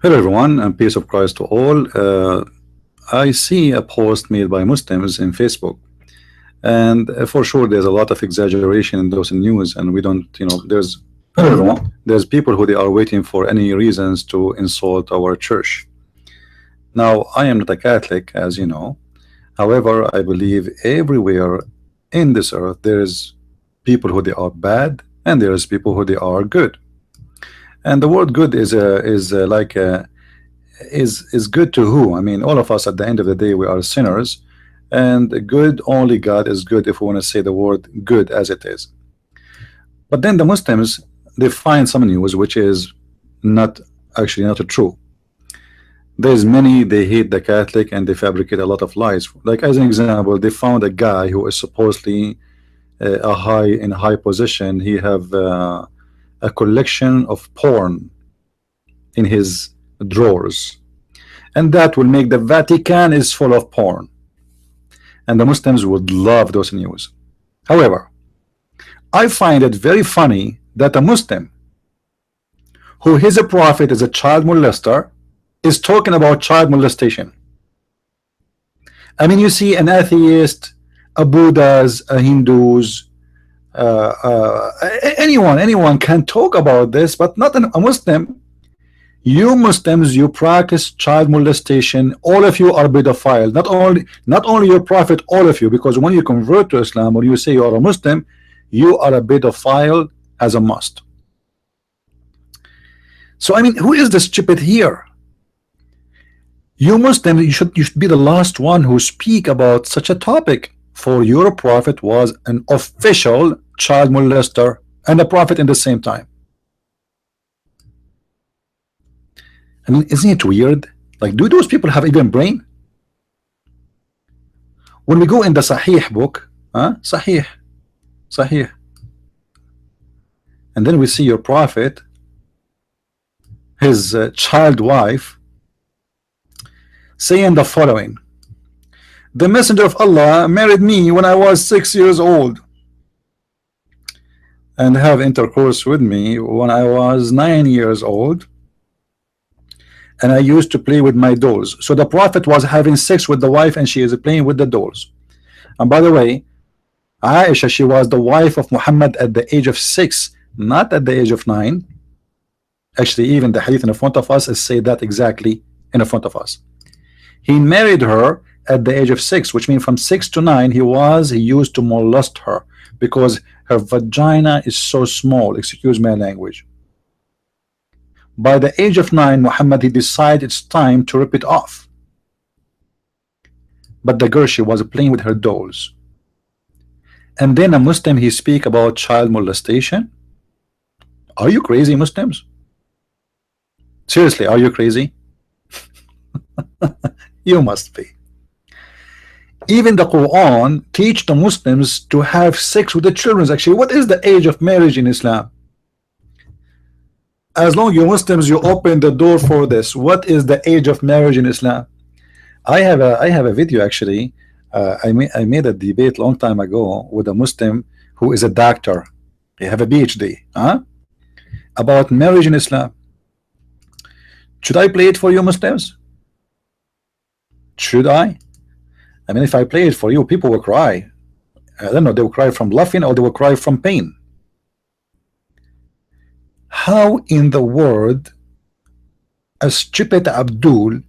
Hello everyone, and peace of Christ to all. I see a post made by Muslims in Facebook, and for sure there's a lot of exaggeration in those news, and we don't, hello everyone. There's people who they are waiting for any reasons to insult our church. Now, I am not a Catholic, as you know. However, I believe everywhere in this earth there is people who they are bad, and there is people who they are good. And the word good is good to who? I mean, all of us at the end of the day we are sinners, and good only God is good if we want to say the word good as it is. But then the Muslims, they find some news which is not actually not true. There's many, they hate the Catholic and they fabricate a lot of lies. Like as an example, they found a guy who is supposedly in high position. He have a collection of porn in his drawers, and that will make the Vatican is full of porn, and the Muslims would love those news. However, I find it very funny that a Muslim who his prophet is a child molester is talking about child molestation. I mean, you see an atheist, a Buddhas, a Hindus, anyone can talk about this, but not a Muslim. You Muslims, you practice child molestation. All of you are pedophile. Not only your prophet, all of you, because when you convert to Islam or you say you are a Muslim, you are a pedophile as a must. So I mean, who is the stupid here? You Muslims, you should be the last one who speak about such a topic. For your prophet was an official child molester and a prophet in the same time. I mean, isn't it weird? Like, do those people have even brain? When we go in the Sahih book, Sahih, and then we see your prophet, his child wife, saying the following: the messenger of Allah married me when I was 6 years old and have intercourse with me when I was 9 years old, and I used to play with my dolls. So the prophet was having sex with the wife and she is playing with the dolls. And by the way, Aisha, she was the wife of Muhammad at the age of 6, not at the age of 9. Actually, even the hadith in front of us is say that exactly in front of us. He married her at the age of 6, which means from 6 to 9 he used to molest her because her vagina is so small, excuse my language. By the age of 9, Muhammad, he decided it's time to rip it off. But the girl, she was playing with her dolls. And then a Muslim, he speak about child molestation. Are you crazy, Muslims? Seriously, are you crazy? You must be. Even the Quran teach the Muslims to have sex with the children. Actually, what is the age of marriage in Islam? As long as you Muslims, you open the door for this. What is the age of marriage in Islam? I have a video actually. I made a debate long time ago with a Muslim who is a doctor. He have a PhD, about marriage in Islam. Should I play it for you, Muslims? Should I? I mean, if I play it for you, people will cry. I don't know, they will cry from laughing or they will cry from pain. How in the world a stupid Abdul,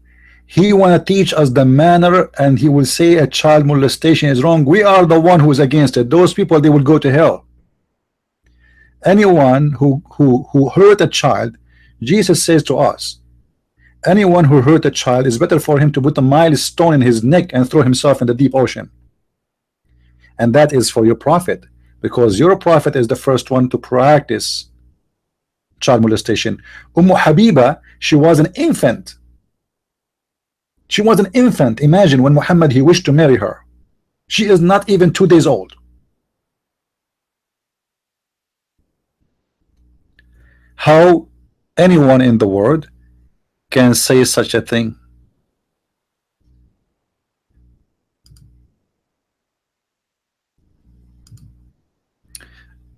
he want to teach us the manner and he will say a child molestation is wrong? We are the one who is against it. Those people, they will go to hell. Anyone who hurt a child, Jesus says to us, anyone who hurt a child is better for him to put a milestone in his neck and throw himself in the deep ocean. And that is for your prophet, because your prophet is the first one to practice child molestation. Habiba, she was an infant. She was an infant. Imagine when Muhammad, he wished to marry her. She is not even 2 days old. How anyone in the world can say such a thing?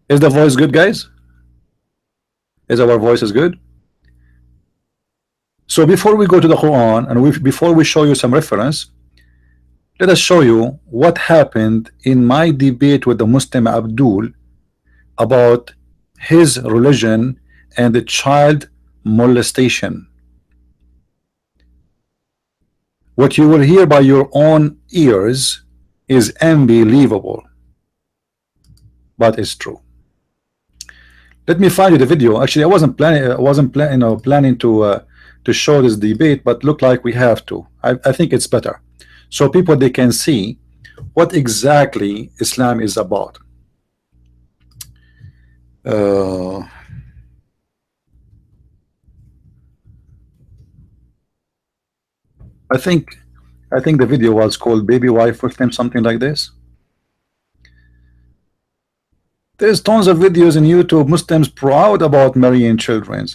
Is the voice good, guys? Is our voice is good? So before we go to the Quran and before we show you some reference, let us show you what happened in my debate with the Muslim Abdul about his religion and the child molestation. What you will hear by your own ears is unbelievable, but it's true. Let me find you the video. Actually, I wasn't planning to show this debate, but look like we have to. I think it's better, so people they can see what exactly Islam is about. I think the video was called "Baby Wife Muslim," something like this. There's tons of videos in YouTube. Muslims proud about marrying children.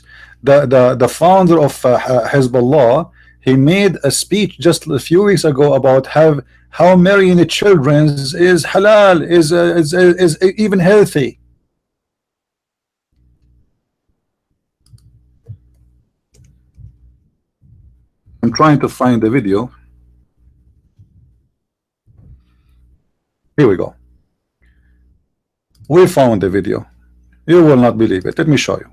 The founder of Hezbollah, he made a speech just a few weeks ago about how marrying the children is halal, is even healthy. I'm trying to find the video. Here we go. We found the video. You will not believe it. Let me show you.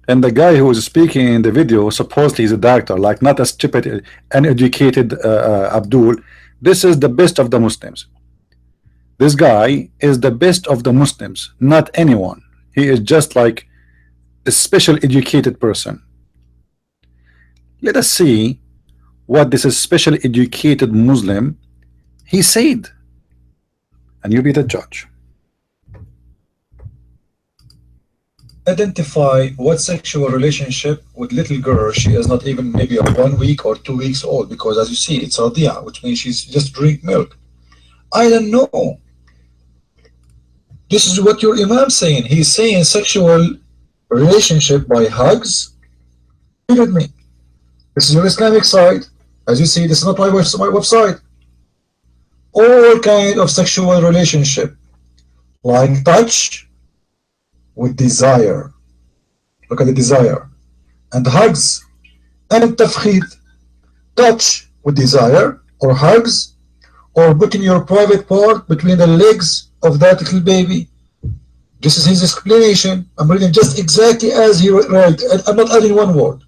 And the guy who is speaking in the video, supposedly he's a doctor, like not a stupid, uneducated Abdul. This is the best of the Muslims. This guy is the best of the Muslims, not anyone. He is just like a special educated person. Let us see what this is special educated Muslim he said, and you be the judge. Identify what sexual relationship with little girl. She is not even maybe 1 week or 2 weeks old, because as you see it's radia, which means she's just drink milk. I don't know. This is what your Imam saying. He's saying sexual relationship by hugs. Look at me. This is your Islamic side. As you see, this is not my website. All kind of sexual relationship, like touch with desire. Look at the desire. And hugs and tafkhid. Touch with desire, or hugs, or putting your private part between the legs of that little baby. This is his explanation. I'm reading just exactly as he wrote. I'm not adding one word.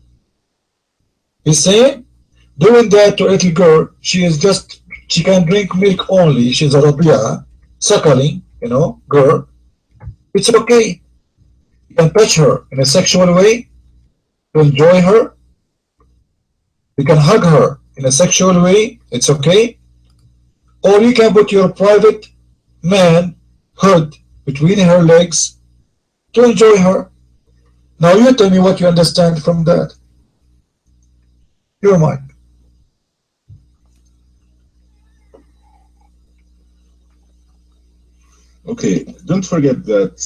He's saying, doing that to a little girl, she can drink milk only. She's a rabia, suckling, girl. It's okay. You can touch her in a sexual way to enjoy her. You can hug her in a sexual way. It's okay. Or you can put your private man hood between her legs to enjoy her. Now you tell me what you understand from that. Your mind. Okay, don't forget that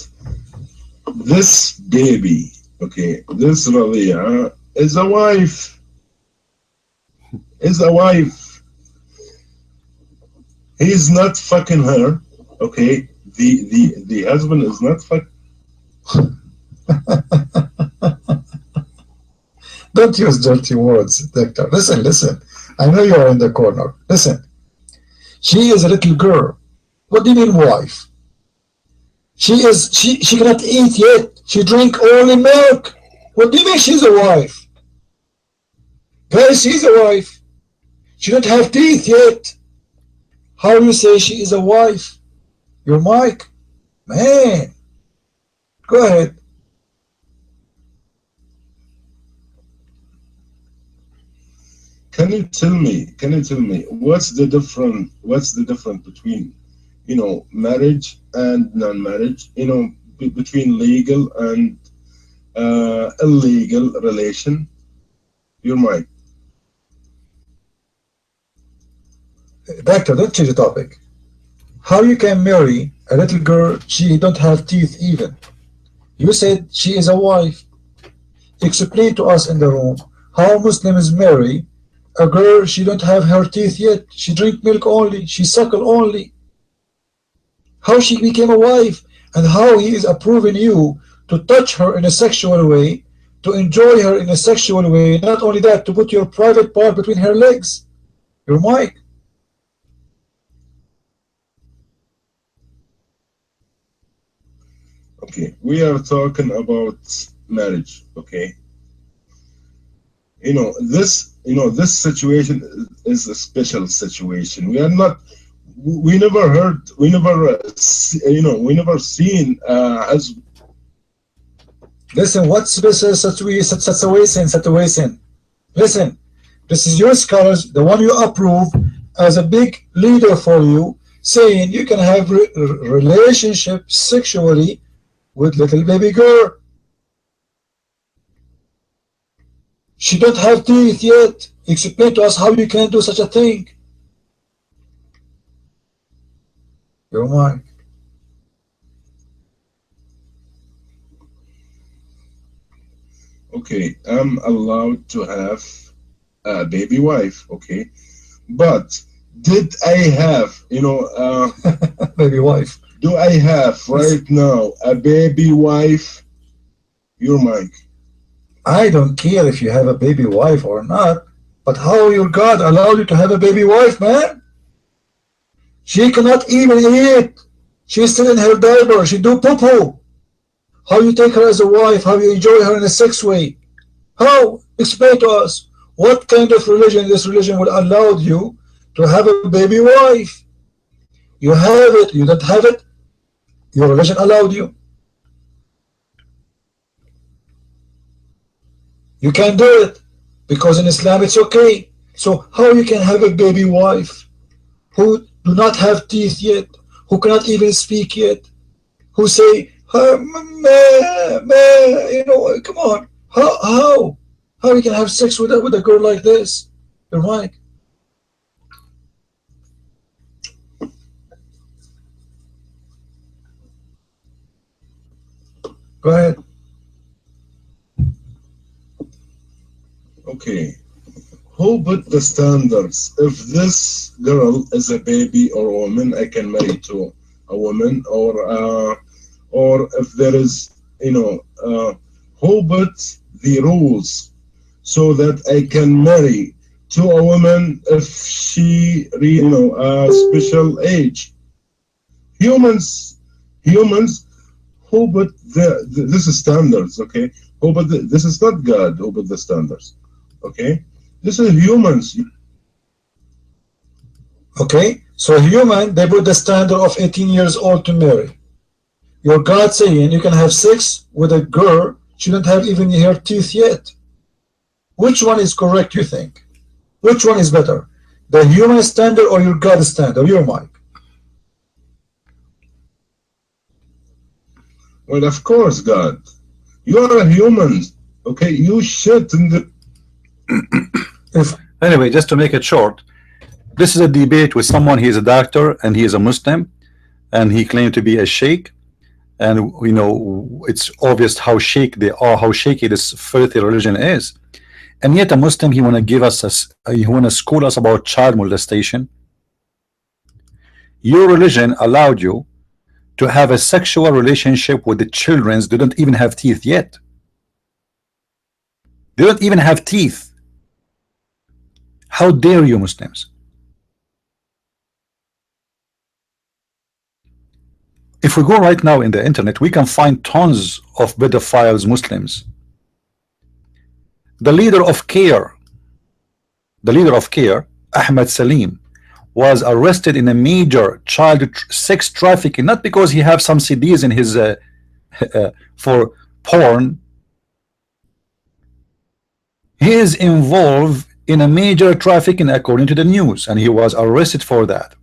this baby, okay, this Ralia is a wife. Is a wife. He's not fucking her, okay? The husband is not fucking. Don't use dirty words, doctor. Listen. I know you are in the corner. Listen. She is a little girl. What do you mean wife? She cannot eat yet. She drink only milk. What do you mean she's a wife? Guys, she's a wife. She don't have teeth yet. How do you say she is a wife? Your mic? Man. Go ahead. Can you tell me what's the difference between marriage and non-marriage, between legal and illegal relation? Your mic. Doctor, don't change the topic. How you can marry a little girl, she don't have teeth even? You said she is a wife. Explain to us in the room how Muslims marry a girl, she don't have her teeth yet. She drink milk only. She suckle only. How she became a wife? and how he is approving you to touch her in a sexual way, to enjoy her in a sexual way, not only that, to put your private part between her legs, your mic. Okay, we are talking about marriage. Okay, this situation is a special situation. We are not. We never heard. We never. We never seen as. Listen, what's this situation? Listen, this is your scholars, the one you approve as a big leader for you, saying you can have relationship sexually with little baby girl. She don't have teeth yet. Explain to us how you can do such a thing. Your mind. Okay, I'm allowed to have a baby wife. Okay, but did I have, baby wife? Do I have right now a baby wife? Your mic. I don't care if you have a baby wife or not, but how your God allowed you to have a baby wife, man? She cannot even eat. She's still in her diaper. She do poo-poo. How you take her as a wife? How you enjoy her in a sex way? How? Explain to us. What kind of religion this religion would allow you to have a baby wife? You have it. You don't have it. Your religion allowed you. You can do it because in Islam it's okay. So how you can have a baby wife who do not have teeth yet, who cannot even speak yet, who say, come on, how you can have sex with a girl like this? You're right. Go ahead. Okay, who put the standards? If this girl is a baby or a woman, I can marry to a woman, or if there is, who put the rules so that I can marry to a woman if she, a special age? Humans, who put this is standards, okay? Who put this is not God who put the standards. Okay, this is humans. Okay, so human, they put the standard of 18 years old to marry. Your God saying you can have sex with a girl, she don't have even her teeth yet. Which one is correct, you think? Which one is better? The human standard or your God standard? Your mic. Well, of course, God. You are a human. Okay, you shit in the. Anyway, just to make it short, this is a debate with someone. He is a doctor and he is a Muslim, and he claimed to be a sheikh, and it's obvious how shaky they are, how shaky this filthy religion is, and yet a Muslim, he want to give us he want to school us about child molestation. Your religion allowed you to have a sexual relationship with the children. They don't even have teeth yet. They don't even have teeth. How dare you, Muslims? If we go right now in the internet, we can find tons of pedophiles Muslims. The leader of CARE, Ahmed Salim, was arrested in a major child sex trafficking, not because he have some CDs in his for porn. He is involved in a major trafficking according to the news, and he was arrested for that.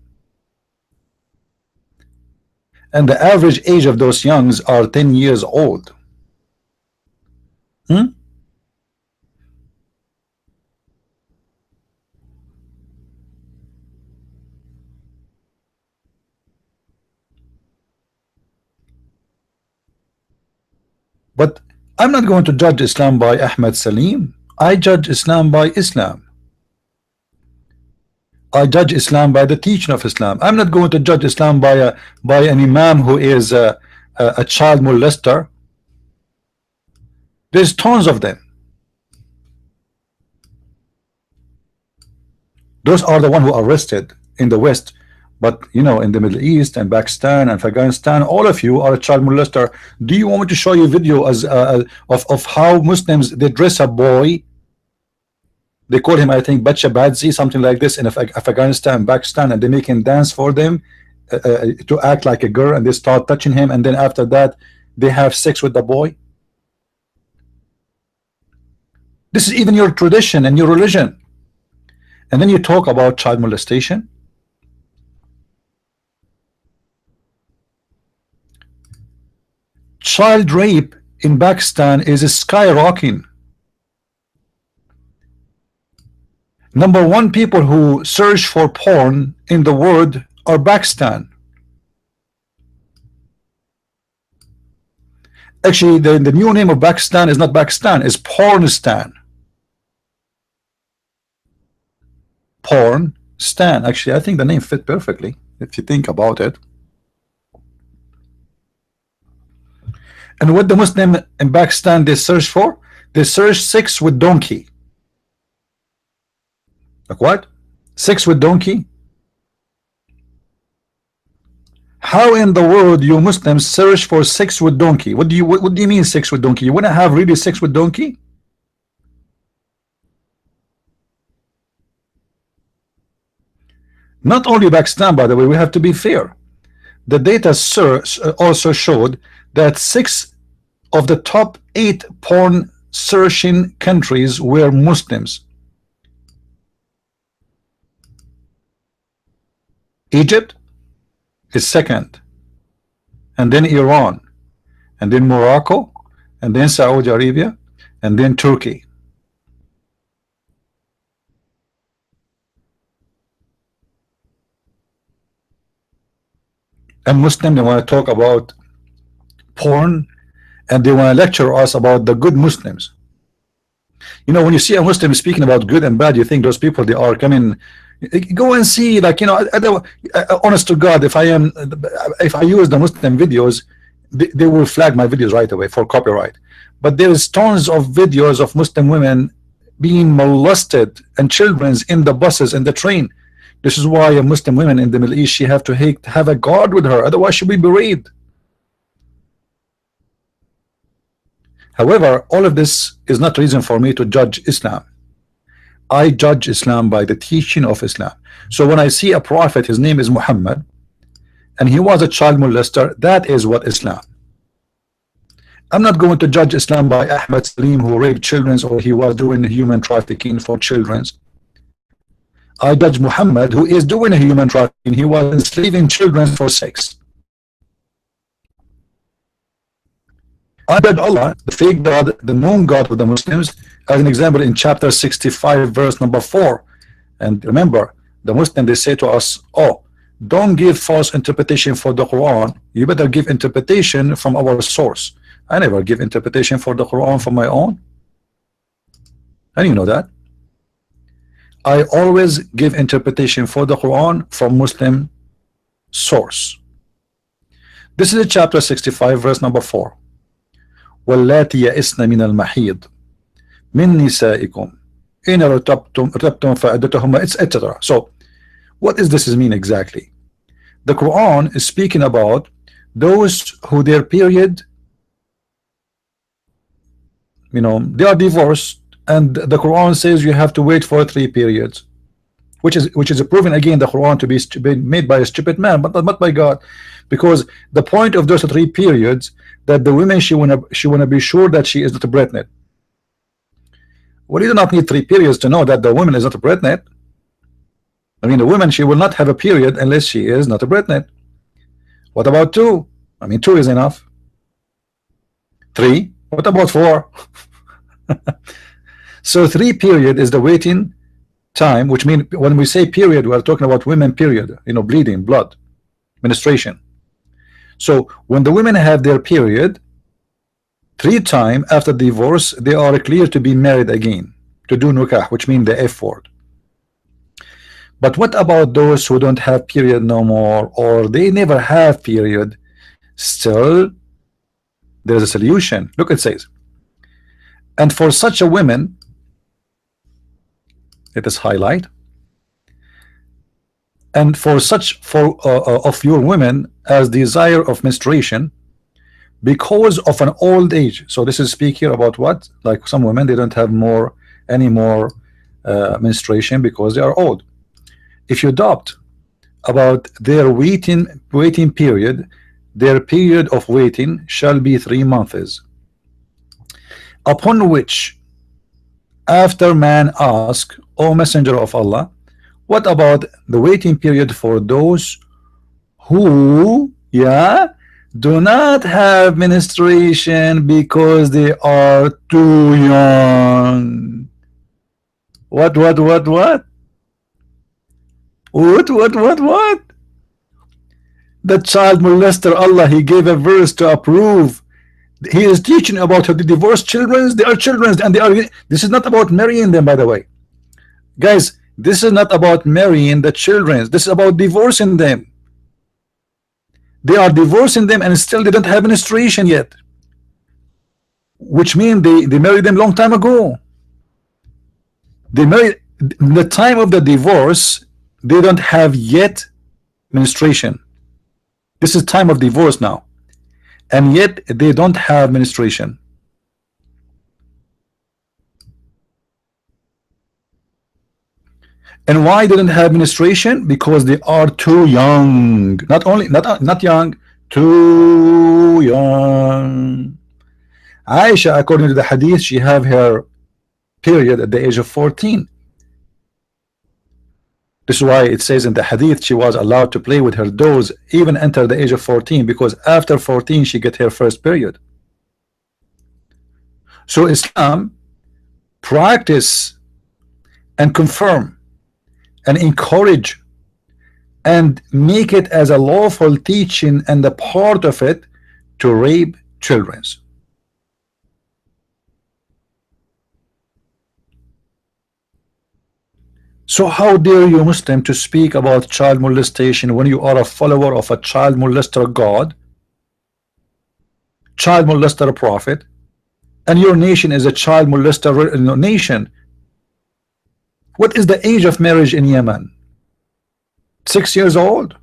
And the average age of those youngs are 10 years old. But I'm not going to judge Islam by Ahmed Salim. I judge Islam by Islam. I judge Islam by the teaching of Islam. I'm not going to judge Islam by an imam who is a child molester. There's tons of them. Those are the ones who are arrested in the West, but you know, in the Middle East and Pakistan and Afghanistan, all of you are a child molester. Do you want me to show you a video of how Muslims they dress a boy? They call him, I think, Bacha Badzi, something like this, in Afghanistan, Pakistan, and they make him dance for them to act like a girl, and they start touching him, and then after that, they have sex with the boy. This is even your tradition and your religion, and then you talk about child molestation. Child rape in Pakistan is skyrocketing. Number one people who search for porn in the world are Pakistan. Actually, the new name of Pakistan is not Pakistan, it's Pornistan. Pornstan. Actually, I think the name fit perfectly if you think about it. And what the Muslim in Pakistan they search for? They search sex with donkey. Like what? Sex with donkey? How in the world you Muslims search for sex with donkey? What do you mean sex with donkey? You want to have really sex with donkey? Not only Pakistan, by the way, we have to be fair. The data also showed that 6 of the top 8 porn searching countries were Muslims. Egypt is second, and then Iran, and then Morocco, and then Saudi Arabia, and then Turkey. And Muslim, they want to talk about porn, and they want to lecture us about the good Muslims. You know, when you see a Muslim speaking about good and bad, you think those people, they are coming. Go and see, like, you know, honest to God, if I use the Muslim videos, they will flag my videos right away for copyright. But there is tons of videos of Muslim women being molested and children's in the buses and the train. This is why a Muslim woman in the Middle East, she have to have a guard with her, otherwise she'll be buried. However, all of this is not reason for me to judge Islam. I judge Islam by the teaching of Islam. So when I see a prophet, his name is Muhammad, and he was a child molester, that is what Islam. I'm not going to judge Islam by Ahmad Salim, who raped children, or he was doing human trafficking for children. I judge Muhammad, who is doing human trafficking. He was enslaving children for sex. I judge Allah, the fake God, the known God of the Muslims, as an example in chapter 65, verse number 4. And remember, the Muslims, they say to us, oh, don't give false interpretation for the Quran. You better give interpretation from our source. I never give interpretation for the Quran from my own. And you know that. I always give interpretation for the Quran from Muslim source. This is chapter 65, verse number 4. واللاتي يئسن من المحيض من نسائكم إن ارتبتم فعدتهن, etc. So what does this mean exactly? The Quran is speaking about those who their period, you know, they are divorced, and the Quran says you have to wait for 3 periods, which is proven again the Quran to be made by a stupid man, but not by God, because the point of those 3 periods, that the women, she wanna be sure that she is not pregnant. Well, you do not need 3 periods to know that the woman is not pregnant. I mean, the woman, she will not have a period unless she is not pregnant. What about 2? I mean, 2 is enough. 3? What about 4? So 3 period is the waiting time, which means when we say period, we are talking about women period, you know, bleeding, blood, menstruation. So when the women have their period 3 times after divorce, they are clear to be married again, to do nikah, which means the F word. But what about those who don't have period no more, or they never have period? Still, There is a solution. Look, it says, and for such a woman, let us highlight, and for such of your women as desire of menstruation because of an old age. So this is speak here about what? Like some women, they don't have any more menstruation because they are old. If you adopt about their waiting period, their period of waiting shall be 3 months, upon which after man ask, O Messenger of Allah, what about the waiting period for those who do not have menstruation because they are too young? What? The child molester, Allah, he gave a verse to approve. He is teaching about how to divorce children. They are children, and they are. This is not about marrying them, by the way, guys. This is not about marrying the children. This is about divorcing them. They are divorcing them, and still they don't have menstruation yet, which means they married them long time ago. They married the time of the divorce. They don't have yet menstruation. This is time of divorce now, and yet they don't have menstruation. And why they don't have menstruation? Because they are too young. Not young, too young. Aisha, according to the hadith, she have her period at the age of 14. This is why it says in the hadith she was allowed to play with her dolls even until the age of 14, because after 14 she get her first period. So Islam practice and confirm and encourage and make it as a lawful teaching and a part of it to rape children. So how dare you Muslim to speak about child molestation when you are a follower of a child molester God, child molester prophet, and your nation is a child molester nation? What is the age of marriage in Yemen? 6 years old?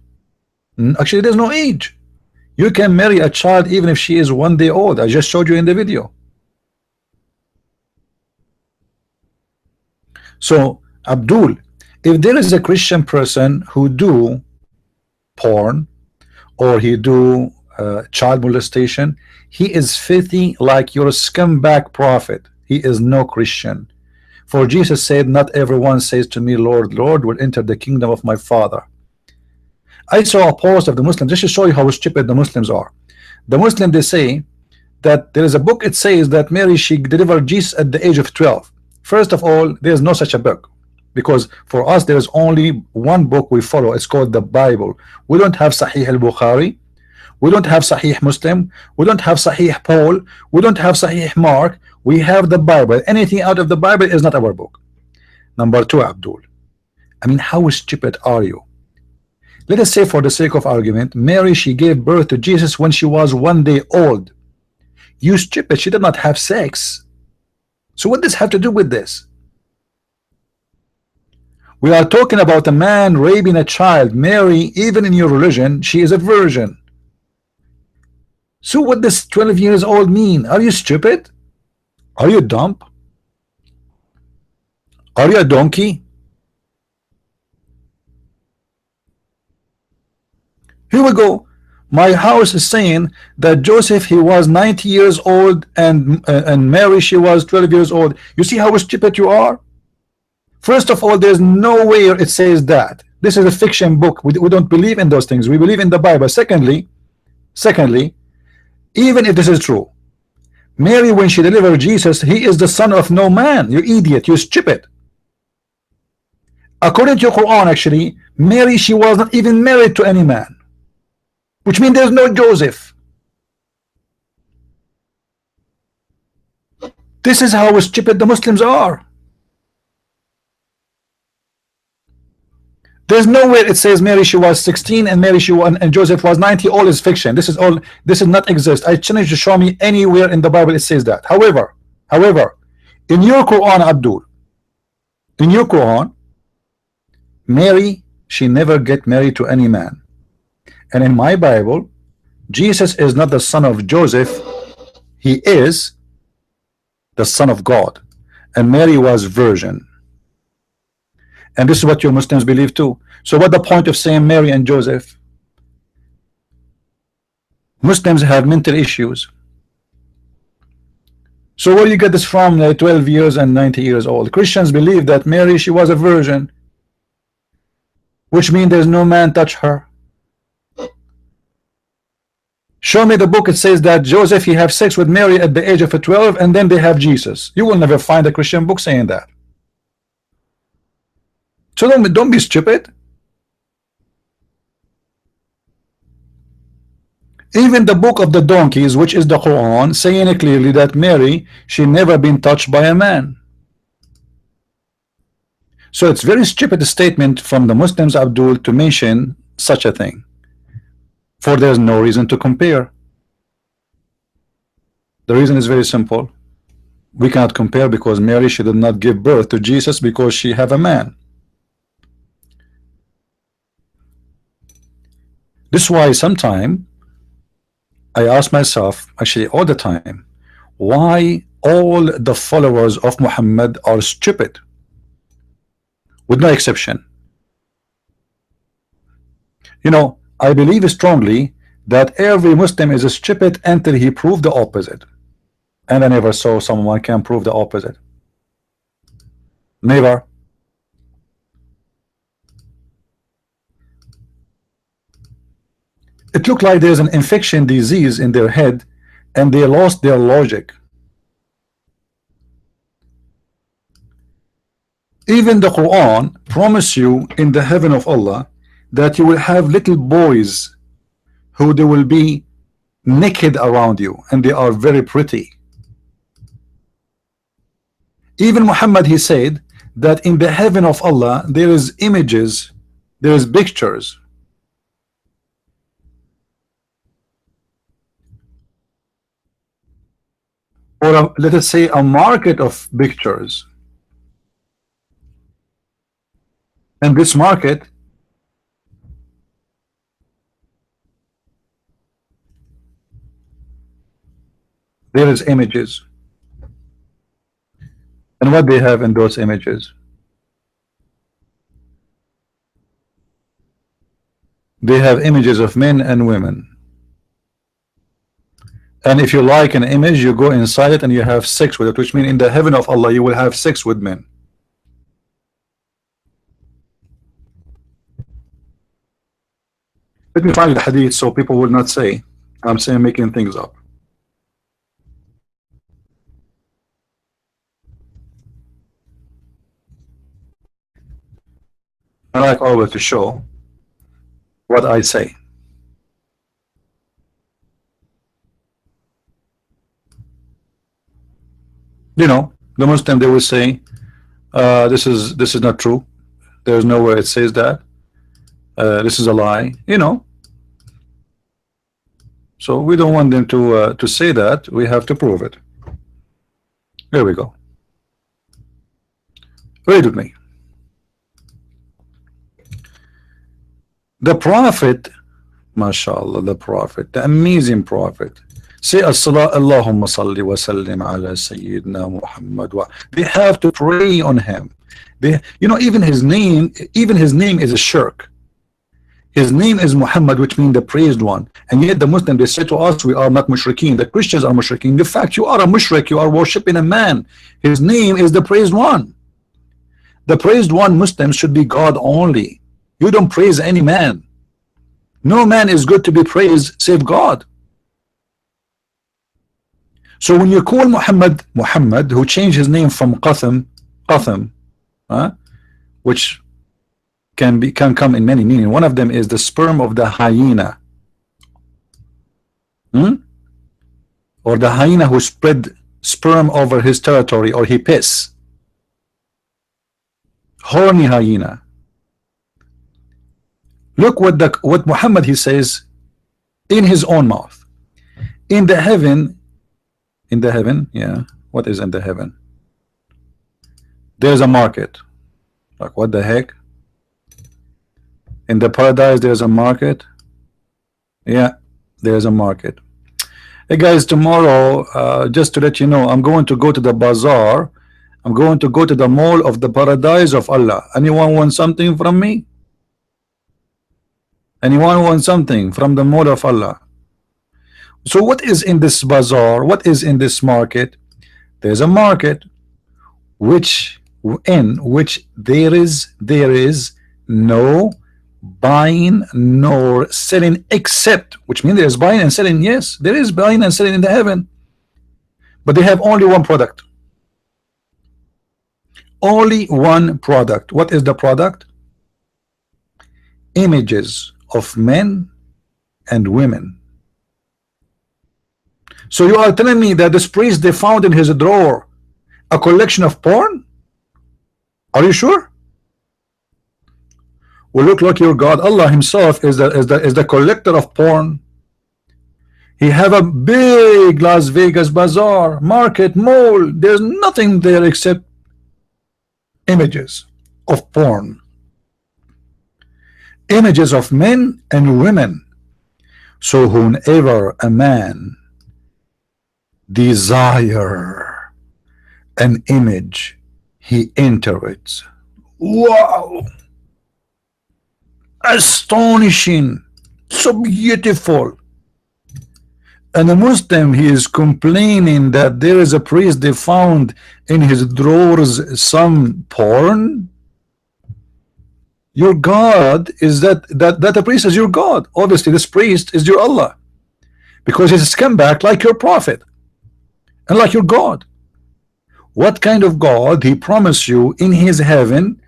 Actually, there's no age. You can marry a child even if she is 1 day old. I just showed you in the video. So Abdul, if there is a Christian person who do porn or he do child molestation, he is filthy like your scumbag prophet. He is no Christian. For Jesus said, not everyone says to me, Lord, Lord, will enter the kingdom of my Father. I saw a post of the Muslims just to show you how stupid the Muslims are. The Muslims, they say that there is a book, it says that Mary, she delivered Jesus at the age of 12. First of all, there is no such a book, because for us there is only one book we follow. It's called the Bible. We don't have Sahih al-Bukhari, we don't have Sahih Muslim, we don't have Sahih Paul, we don't have Sahih Mark. We have the Bible. Anything out of the Bible is not our book. Number two, Abdul, I mean, how stupid are you? Let us say, for the sake of argument, Mary, she gave birth to Jesus when she was 1 day old. You stupid, she did not have sex. So what does have to do with this? We are talking about a man raping a child. Mary, even in your religion, she is a virgin. So what does 12 years old mean? Are you stupid? Are you dumb? Are you a donkey? Here we go. My house is saying that Joseph, he was 90 years old, and Mary, she was 12 years old. You see how stupid you are? First of all, there's nowhere it says that. This is a fiction book. We don't believe in those things. We believe in the Bible. Secondly, even if this is true, Mary, when she delivered Jesus, he is the son of no man. You idiot, you stupid. According to your Quran, actually, Mary, she was not even married to any man, which means there's no Joseph. This is how stupid the Muslims are. There's nowhere it says Mary she was 16 and Mary she was, and Joseph was 90. All is fiction. This is all. This does not exist. I challenge you to show me anywhere in the Bible it says that. However, in your Quran, Abdul, in your Quran, Mary she never get married to any man, and in my Bible, Jesus is not the son of Joseph. He is the son of God, and Mary was virgin. And this is what your Muslims believe too. So what the point of saying Mary and Joseph? Muslims have mental issues. So where do you get this from? 12 years and 90 years old. Christians believe that Mary she was a virgin, which means there's no man touch her. Show me the book. It says that Joseph he have sex with Mary at the age of 12 and then they have Jesus. You will never find a Christian book saying that. So don't be stupid. Even the book of the donkeys, which is the Quran, saying it clearly that Mary she never been touched by a man. So it's very stupid statement from the Muslims, Abdul, to mention such a thing, for there's no reason to compare. The reason is very simple. We cannot compare because Mary she did not give birth to Jesus because she have a man. This is why sometime I ask myself, actually all the time, why all the followers of Muhammad are stupid, with no exception. You know, I believe strongly that every Muslim is stupid until he proved the opposite, and I never saw someone can prove the opposite. Never. It looked like there's an infection disease in their head and they lost their logic. Even the Quran promise you in the heaven of Allah that you will have little boys who they will be naked around you and they are very pretty. Even Muhammad he said that in the heaven of Allah there is images, there is pictures. Or let us say a market of pictures, and this market there is images, and what they have in those images, they have images of men and women. And if you like an image, you go inside it and you have sex with it, which means in the heaven of Allah you will have sex with men. Let me find the hadith so people will not say I'm saying making things up. I like always to show what I say. You know, the Muslim they will say this is not true. There's nowhere it says that. This is a lie. You know. So we don't want them to say that. We have to prove it. Here we go. Read with me. The Prophet, mashallah, the Prophet, the amazing Prophet. Say as-salat, Allahumma salli wa sallim ala Sayyidina Muhammad. They have to pray on him. They, you know, even his name is a shirk. His name is Muhammad, which means the praised one. And yet the Muslims they say to us, we are not mushrikeen. The Christians are mushrikeen. The fact you are a mushrik, you are worshipping a man. His name is the praised one. The praised one, Muslims should be God only. You don't praise any man. No man is good to be praised save God. So when you call Muhammad, who changed his name from Qatham, which can come in many meanings. One of them is the sperm of the hyena, or the hyena who spread sperm over his territory, or he piss. Horny hyena. Look what Muhammad he says in his own mouth. In the heaven, yeah. What is in the heaven? There's a market. Like what the heck? In the paradise there's a market. Yeah, there's a market. Hey guys, tomorrow, just to let you know, I'm going to go to the bazaar. I'm going to go to the mall of the paradise of Allah. Anyone want something from me? Anyone want something from the mall of Allah? So what is in this bazaar? What is in this market? There's a market in which there is no buying nor selling, except, which means there's buying and selling. Yes, there is buying and selling in the heaven, but they have only one product. Only one product. What is the product? Images of men and women. So you are telling me that this priest, they found in his drawer a collection of porn? Are you sure? Well, look like your God. Allah himself is the collector of porn. He have a big Las Vegas bazaar, market, mall. There's nothing there except images of porn, images of men and women. So whenever a man desire an image, he enter it. Wow, astonishing, so beautiful. And the Muslim, he is complaining that there is a priest, they found in his drawers some porn. Your God is that the priest is your God. Obviously this priest is your Allah, because he's a scumbag like your prophet and like your God. What kind of God? He promised you in his heaven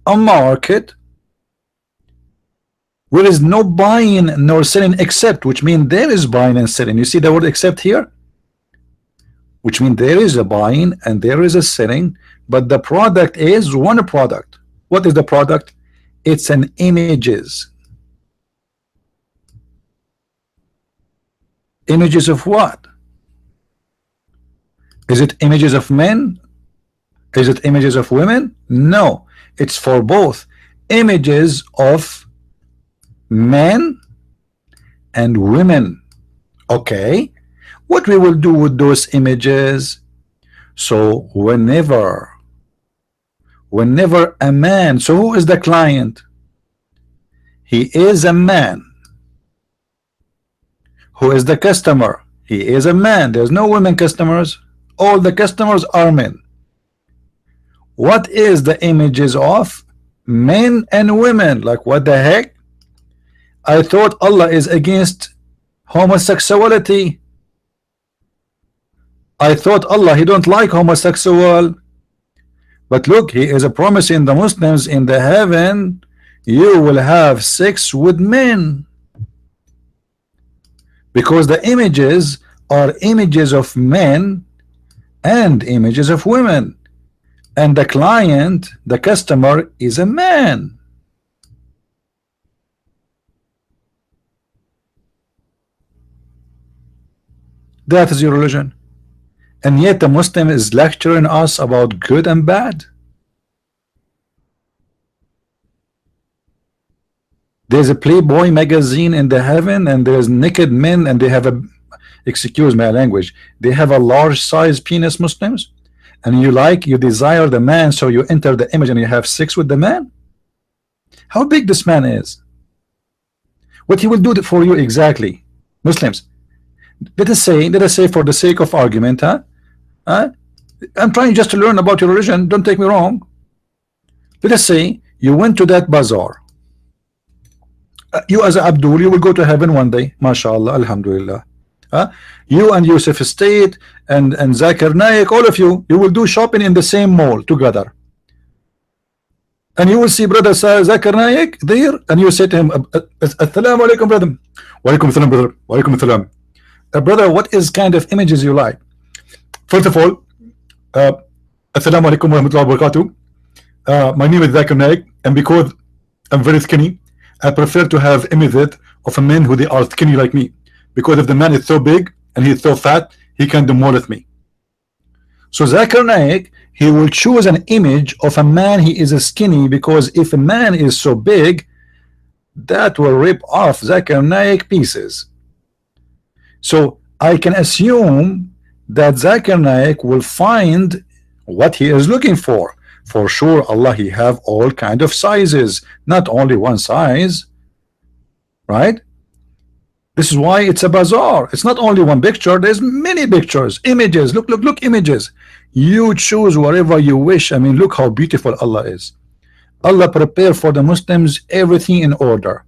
a market where is no buying nor selling, except, which means there is buying and selling. You see the word except here, which means there is a buying and there is a selling, but the product is one product. What is the product? It's an images. Images of what? Is it images of men? Is it images of women? No, it's for both. Images of men and women. Okay, what we will do with those images? So whenever a man, so who is the client? He is a man. Who is the customer? He is a man. There's no women customers. All the customers are men. What is the images of? Men and women. Like what the heck? I thought Allah is against homosexuality. I thought Allah, he don't like homosexual. But look, he is promising the Muslims in the heaven, you will have sex with men, because the images are images of men and images of women, and the client, the customer, is a man. That is your religion. And yet the Muslim is lecturing us about good and bad. There's a Playboy magazine in the heaven, and there's naked men, and they have a, excuse my language, they have a large size penis, Muslims, and you desire the man, so you enter the image and you have sex with the man. How big this man is, what he will do for you exactly. Muslims, let us say for the sake of argument, I'm trying just to learn about your religion, don't take me wrong. Let us say you went to that bazaar. You as Abdul, you will go to heaven one day, mashallah, alhamdulillah. You and Yusuf State and Zakir Naik, all of you will do shopping in the same mall together, and you will see brother Zakir Naik there, and you say to him, assalamu alaikum brother. Wa alaikum assalam brother. Wa alaikum assalam. Brother, what is kind of images you like? First of all, assalamu alaikum wa rahmatullahi wa barakatuh. My name is Zakir Naik, and because I'm very skinny I prefer to have image of a man who they are skinny like me, because if the man is so big and he's so fat, he can demolish me. So Zakir Naik, he will choose an image of a man he is skinny, because if a man is so big, that will rip off Zakir Naik pieces. So I can assume that Zakir Naik will find what he is looking for. For sure, Allah, he have all kind of sizes, not only one size, right? This is why it's a bazaar. It's not only one picture, there's many pictures, images. Look, images. You choose whatever you wish. I mean, look how beautiful Allah is. Allah prepared for the Muslims everything in order.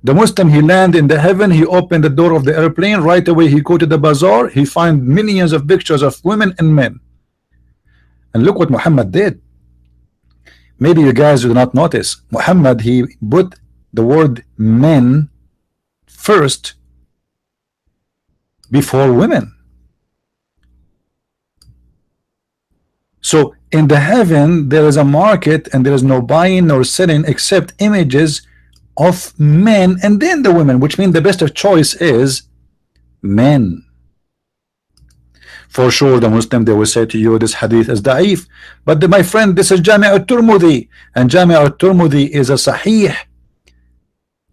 The Muslim, he land in the heaven, he opened the door of the airplane, right away he go to the bazaar, he find millions of pictures of women and men. And look what Muhammad did. Maybe you guys do not notice. Muhammad, he put the word men first before women. So in the heaven there is a market, and there is no buying nor selling except images of men and then the women, which means the best of choice is men. For sure, the Muslim, they will say to you, this hadith is da'if. But my friend, this is Jami' al-Tirmidhi, and Jami' al-Tirmidhi is a sahih.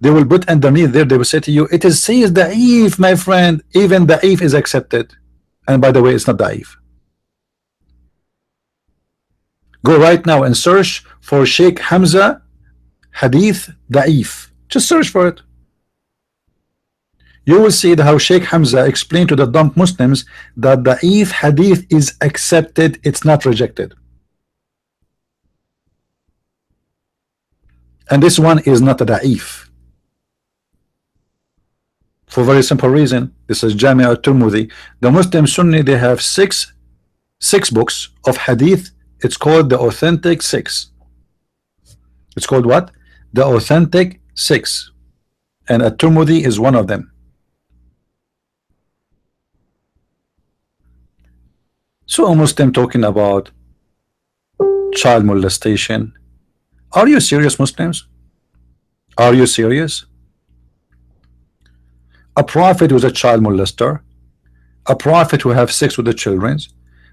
They will put underneath there, they will say to you, it is says da'if, my friend. Even da'if is accepted. And by the way, it's not da'if. Go right now and search for Sheikh Hamza hadith da'if. Just search for it. You will see how Sheikh Hamza explained to the dumb Muslims that da'if hadith is accepted, it's not rejected. And this one is not a da'if. For a very simple reason. This is Jami' al-Tirmidhi. The Muslim Sunni, they have six books of hadith. It's called the Authentic Six. It's called what? The Authentic Six. And at-Tirmidhi is one of them. So a Muslim talking about child molestation. Are you serious, Muslims? Are you serious? A prophet who's a child molester, a prophet who have sex with the children,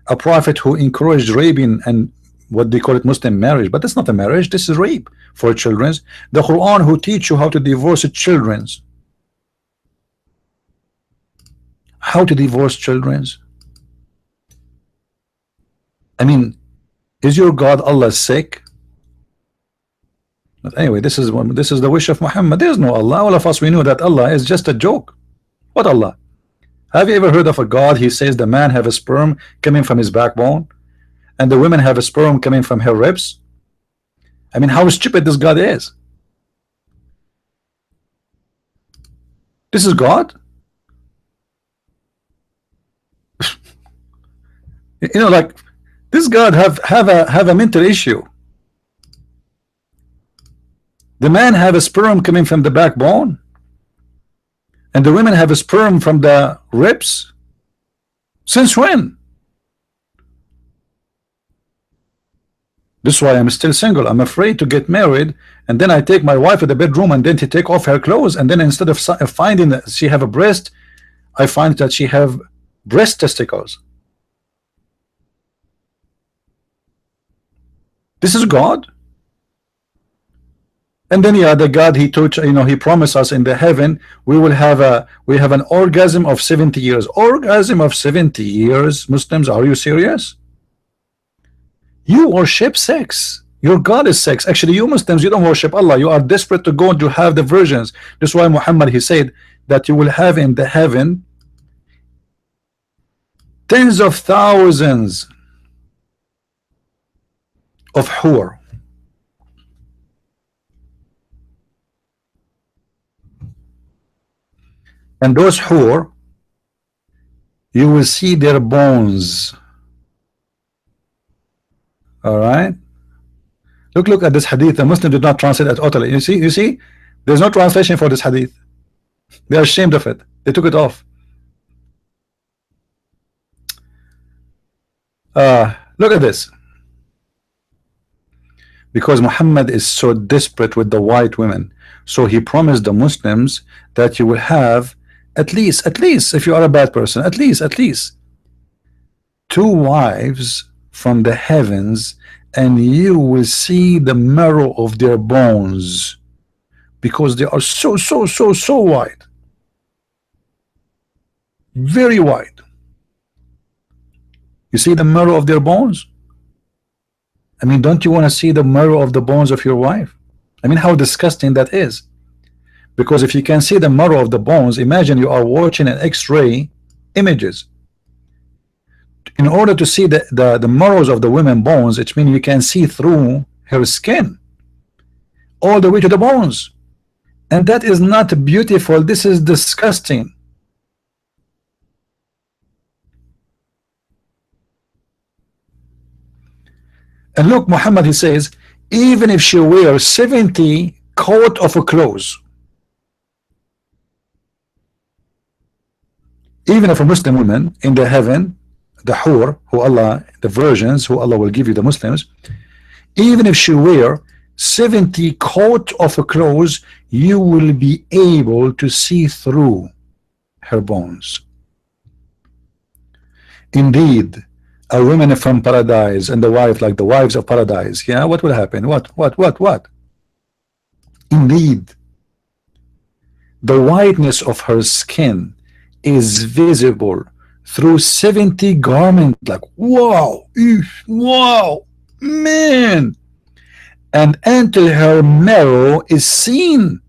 a prophet who encouraged raping and what they call it Muslim marriage, but that's not a marriage, this is rape for children. The Quran who teach you how to divorce children. How to divorce children? I mean, is your God Allah sick? But anyway, this is the wish of Muhammad. There is no Allah. All of us, we know that Allah is just a joke. What Allah? Have you ever heard of a God? He says the man have a sperm coming from his backbone, and the women have a sperm coming from her ribs. I mean, how stupid this God is. This is God. You know, like this God have a mental issue. The man have a sperm coming from the backbone, and the women have a sperm from the ribs. Since when? This is why I'm still single. I'm afraid to get married, and then I take my wife to the bedroom, and then to take off her clothes, and then instead of finding that she have a breast, I find that she have breast testicles. This is God. And then yeah, the God he told, you know, he promised us in the heaven we have an orgasm of 70 years. Orgasm of 70 years. Muslims, are you serious? You worship sex. Your God is sex. Actually, you Muslims, you don't worship Allah. You are desperate to go to have the virgins. That's why Muhammad, he said that you will have in the heaven tens of thousands of hur. And those hur, you will see their bones. All right. Look at this hadith. The Muslim did not translate it totally. You see, there's no translation for this hadith. They are ashamed of it. They took it off. Look at this. because Muhammad is so desperate with the white women. So he promised the Muslims that you will have at least, if you are a bad person, at least 2 wives from the heavens, and you will see the marrow of their bones, because they are so wide, very wide. You see the marrow of their bones? I mean, don't you want to see the marrow of the bones of your wife? I mean, how disgusting that is. Because if you can see the marrow of the bones, imagine you are watching an X-ray images. In order to see the marrows of the women bones, it means you can see through her skin all the way to the bones, and that is not beautiful. This is disgusting. And look, Muhammad, he says, even if she wears 70 coat of clothes, even if a Muslim woman in the heaven, the hur, who Allah, the virgins who Allah will give you, the Muslims, even if she wear 70 coat of clothes, you will be able to see through her bones. Indeed, a woman from paradise and the wife like the wives of paradise, yeah, what will happen? What? Indeed, the whiteness of her skin is visible through 70 garments. Like, wow, wow, man. And until her marrow is seen.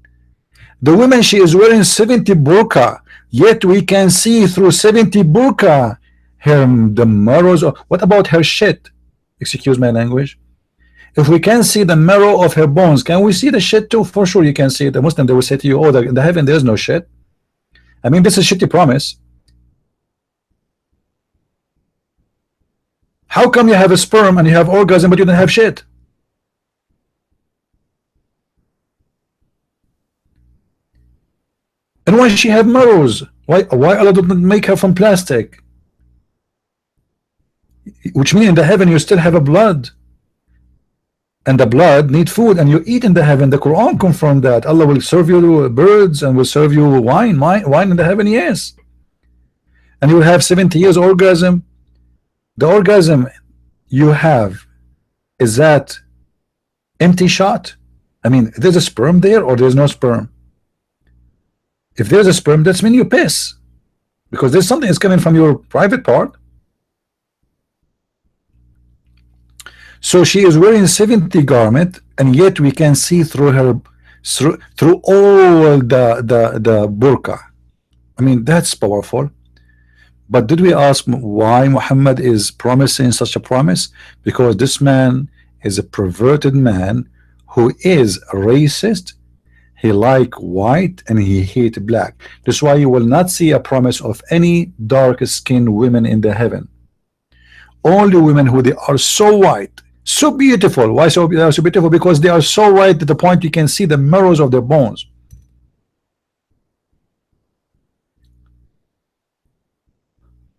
The woman, she is wearing 70 burqa, yet we can see through 70 burqa the marrows of, what about her shit? Excuse my language. If we can see the marrow of her bones, can we see the shit too? For sure you can see it. The Muslim, they will say to you, oh, in the heaven there is no shit. I mean, this is shitty promise. How come you have a sperm and you have orgasm but you don't have shit? And why she have marrows? Why Allah didn't make her from plastic? Which means in the heaven you still have a blood, and the blood need food, and you eat in the heaven. The Quran confirmed that. Allah will serve you birds and will serve you wine in the heaven, yes. And you will have 70 years orgasm. The orgasm you have, is that empty shot? I mean, there's a sperm there or there's no sperm? If there's a sperm, that's mean you piss, because there's something that's coming from your private part. So she is wearing 70 garment, and yet we can see through her, through all the burqa. I mean, that's powerful. But did we ask why Muhammad is promising such a promise? Because this man is a perverted man who is racist. He like white and he hate black. That's why you will not see a promise of any dark-skinned women in the heaven. Only women who they are so white, so beautiful. Why so they are so beautiful? Because they are so white to the point you can see the marrows of their bones.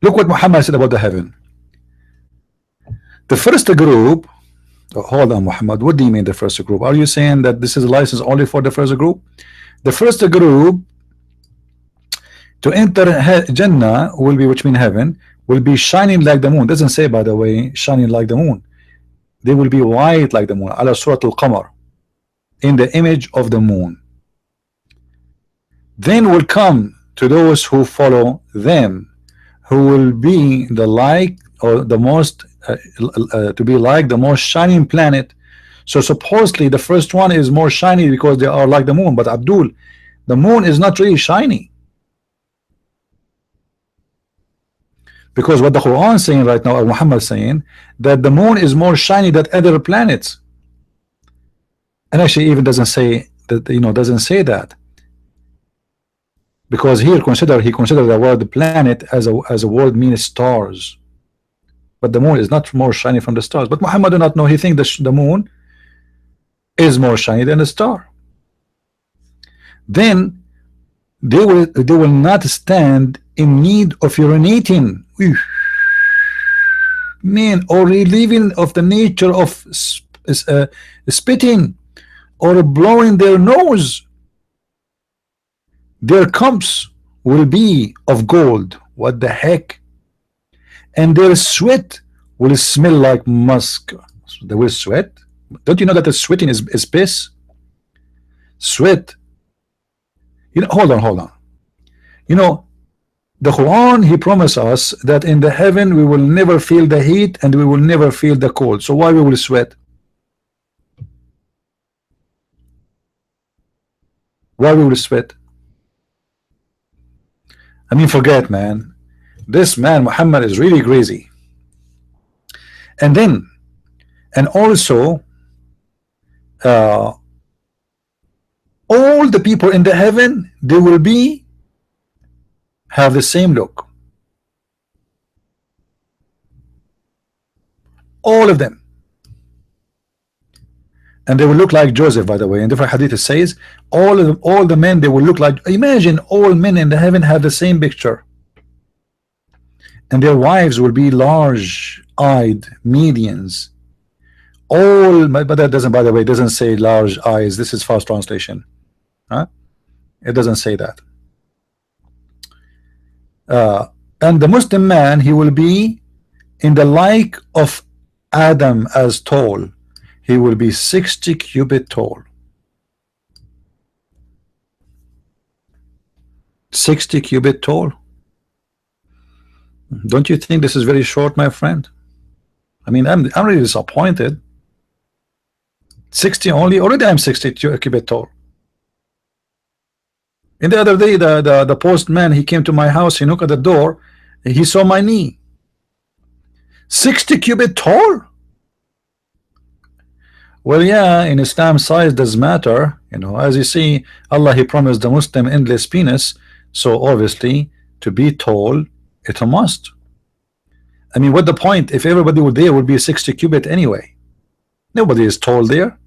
Look what Muhammad said about the heaven. The first group, hold on, Muhammad, what do you mean the first group? Are you saying that this is a license only for the first group? The first group to enter Jannah will be, which means heaven, will be shining like the moon. Doesn't say, by the way, shining like the moon. They will be white like the moon, ala surat al-qamar, in the image of the moon. Then will come to those who follow them, who will be the like, or the most to be like the most shining planet. So supposedly the first one is more shiny because they are like the moon. But Abdul, the moon is not really shiny, because what the Quran is saying right now, or Muhammad is saying, that the moon is more shiny than other planets. And actually even doesn't say that, doesn't say that, because here he considered the word planet as a word means stars. But the moon is not more shiny from the stars. But Muhammad do not know. He thinks the moon is more shiny than the star. Then they will not stand in need of urinating, man, or relieving of the nature of spitting or blowing their nose, their cups will be of gold. What the heck? And their sweat will smell like musk. They will sweat. Don't you know that the sweating is piss? Sweat. You know, hold on. You know, the Quran, he promised us that in the heaven we will never feel the heat and we will never feel the cold. So why we will sweat? Why we will sweat? I mean, forget, man. This man Muhammad is really crazy. And then, and also, all the people in the heaven, they will be have the same look. All of them. And they will look like Joseph, by the way. In different hadith it says all the men, they will look like, imagine all men in the heaven have the same picture. And their wives will be large-eyed medians. All, but that doesn't, by the way, it doesn't say large eyes. This is fast translation. Huh? It doesn't say that. And the Muslim man, he will be in the like of Adam as tall. He will be 60 cubit tall. 60 cubit tall. Don't you think this is very short, my friend? I mean, I'm really disappointed. 60 only. Already I'm 60 cubit tall. And the other day, the postman, he came to my house, he knocked at the door, he saw my knee. 60 cubit tall? Well, yeah, in Islam, size does matter. You know, as you see, Allah, he promised the Muslim endless penis. So obviously, to be tall, it's a must. I mean, what the point if everybody would there would be 60 cubit anyway? Nobody is tall there.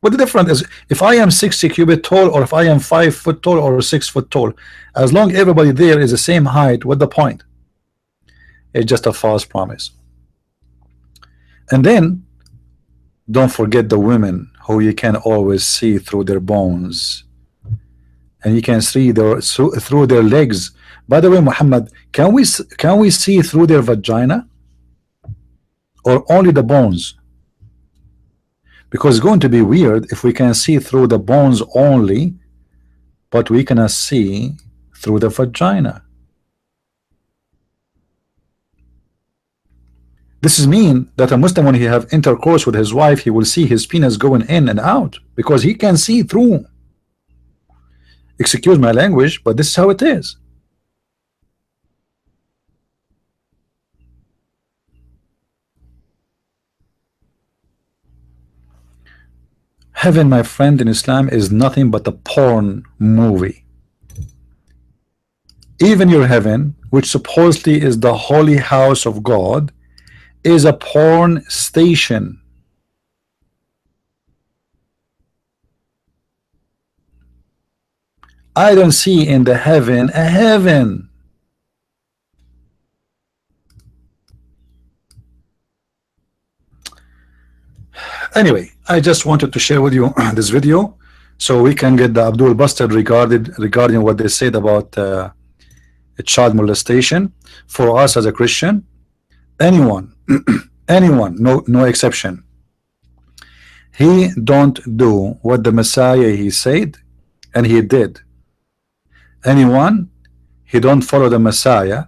What the difference is if I am 60 cubit tall or if I am 5 foot tall or 6 foot tall? As long everybody there is the same height, what the point? It's just a false promise. And then don't forget the women who you can always see through their bones, and you can see through their legs. By the way, Muhammad, can we see through their vagina or only the bones? Because it's going to be weird if we can see through the bones only, but we cannot see through the vagina. This is mean that a Muslim, when he have intercourse with his wife, he will see his penis going in and out because he can see through. Excuse my language, but this is how it is. Heaven, my friend, in Islam is nothing but a porn movie. Even your heaven, which supposedly is the holy house of God, is a porn station. I don't see in the heaven a heaven. Anyway, I just wanted to share with you this video so we can get the Abdul busted regarding what they said about child molestation. For us as a Christian, anyone, anyone, no exception, he don't do what the Messiah he said and he did. Anyone, he don't follow the Messiah,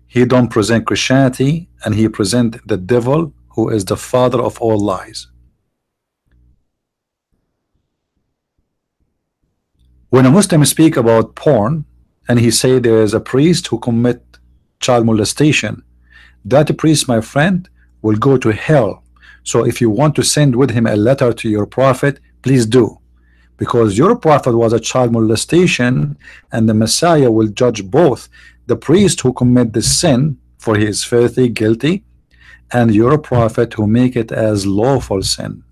he don't present Christianity, and he present the devil, who is the father of all lies. When a Muslim speak about porn and he say there is a priest who commit child molestation, that priest, my friend, will go to hell. So if you want to send with him a letter to your prophet, please do, because your prophet was a child molestation, and the Messiah will judge both the priest who commit the sin, for he is filthy, guilty, and your prophet who make it as lawful sin.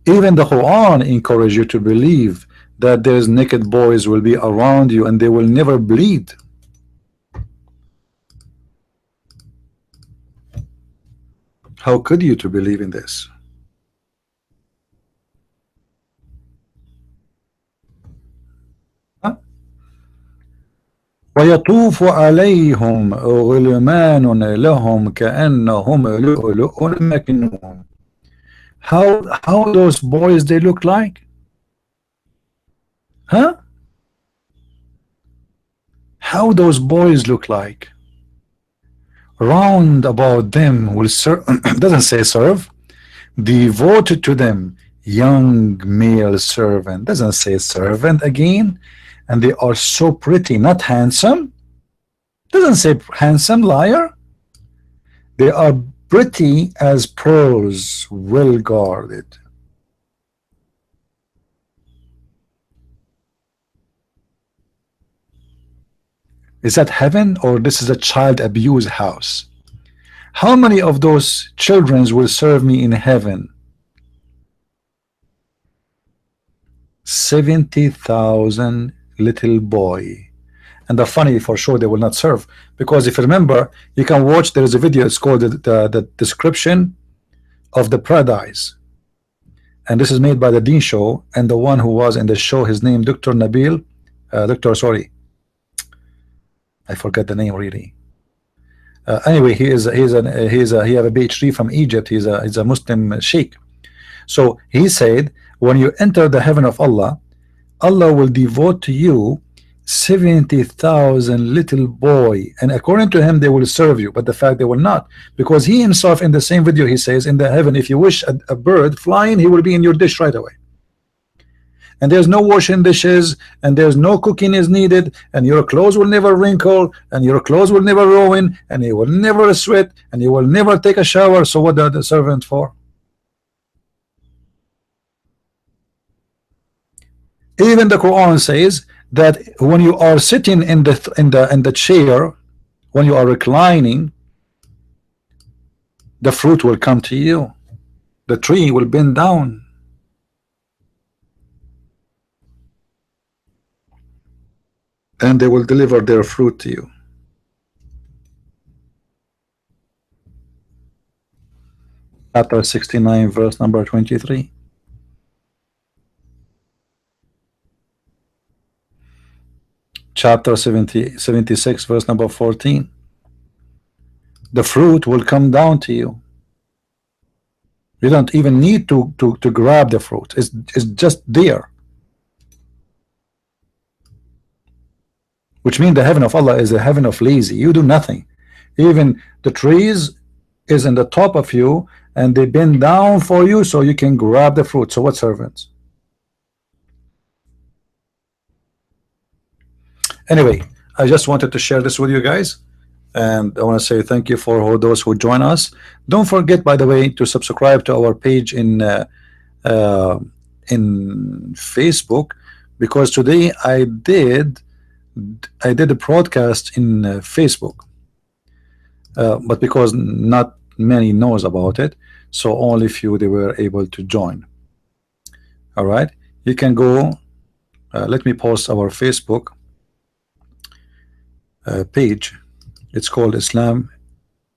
Even the Quran encourage you to believe that there's naked boys will be around you and they will never bleed. How could you to believe in this? Huh? ويطوف عليهم غلمان لهم كأنهم لؤلؤ مكنون. How those boys they look like? Huh? How those boys look like? Round about them will serve. Doesn't say serve. Devoted to them, young male servant. Doesn't say servant again. And they are so pretty, not handsome. Doesn't say handsome, liar. They are pretty as pearls, well guarded. Is that heaven, or this is a child abuse house? How many of those children will serve me in heaven? 70,000 little boy. And the funny, for sure they will not serve, because if you remember, you can watch, there is a video, it's called the description of the paradise, and this is made by the Dean Show, and the one who was in the show, his name Dr. Nabil, sorry, I forget the name really. Anyway, he have a PhD from Egypt. He's a Muslim sheikh. So he said, when you enter the heaven of Allah, Allah will devote to you 70,000 little boy, and according to him they will serve you, but the fact they will not, because he himself in the same video he says, in the heaven, if you wish a bird flying, he will be in your dish right away, and there's no washing dishes, and there's no cooking is needed, and your clothes will never wrinkle, and your clothes will never ruin, and you will never sweat, and you will never take a shower. So what are the servants for? Even the Quran says that when you are sitting in the chair, when you are reclining, the fruit will come to you, the tree will bend down, and they will deliver their fruit to you. Chapter 69, verse number 23. Chapter 76, verse number 14. The fruit will come down to you. You don't even need to grab the fruit. It's just there. Which means the heaven of Allah is a heaven of lazy. You do nothing. Even the trees is in the top of you, and they bend down for you so you can grab the fruit. So what servants? Anyway, I just wanted to share this with you guys, and I want to say thank you for all those who join us. Don't forget, by the way, to subscribe to our page in Facebook, because today I did a broadcast in Facebook, but because not many knows about it, so only few they were able to join. All right, you can go. Let me post our Facebook page. It's called Islam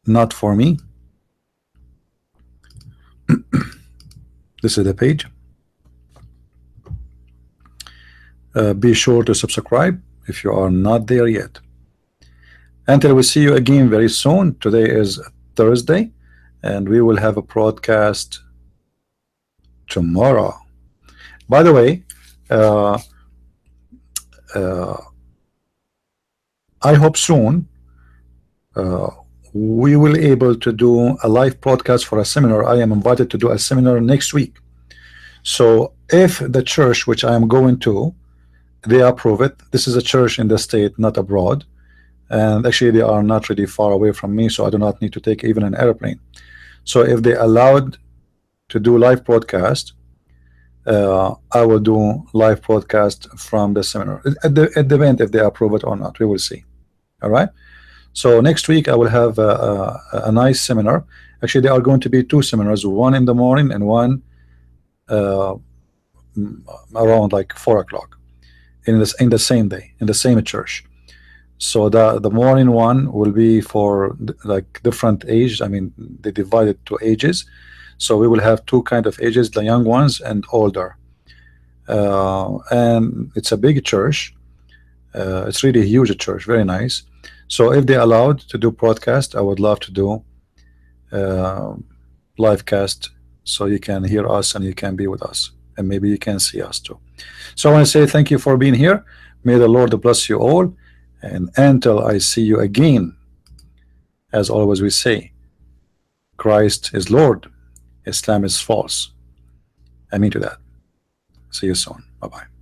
Not For Me. This is the page. Be sure to subscribe if you are not there yet. Until we see you again very soon. Today is Thursday, and we will have a broadcast tomorrow. By the way, I hope soon we will able to do a live broadcast for a seminar. I am invited to do a seminar next week. So if the church which I am going to, they approve it, this is a church in the state, not abroad, and actually they are not really far away from me, so I do not need to take even an airplane. So if they allowed to do live broadcast, I will do live broadcast from the seminar at the event. If they approve it or not, we will see. All right, so next week I will have a nice seminar. Actually, there are going to be two seminars, one in the morning and one around like 4 o'clock in the same day, in the same church. So the morning one will be for like different age. I mean, they divided to ages. So we will have two kind of ages, the young ones and older. And it's a big church. It's really a huge church, very nice. So if they allowed to do broadcast, I would love to do uh, live cast, so you can hear us and you can be with us, and maybe you can see us too. So I want to say thank you for being here. May the Lord bless you all, and until I see you again, as always we say, Christ is Lord, Islam is false. I mean to that. See you soon. Bye bye.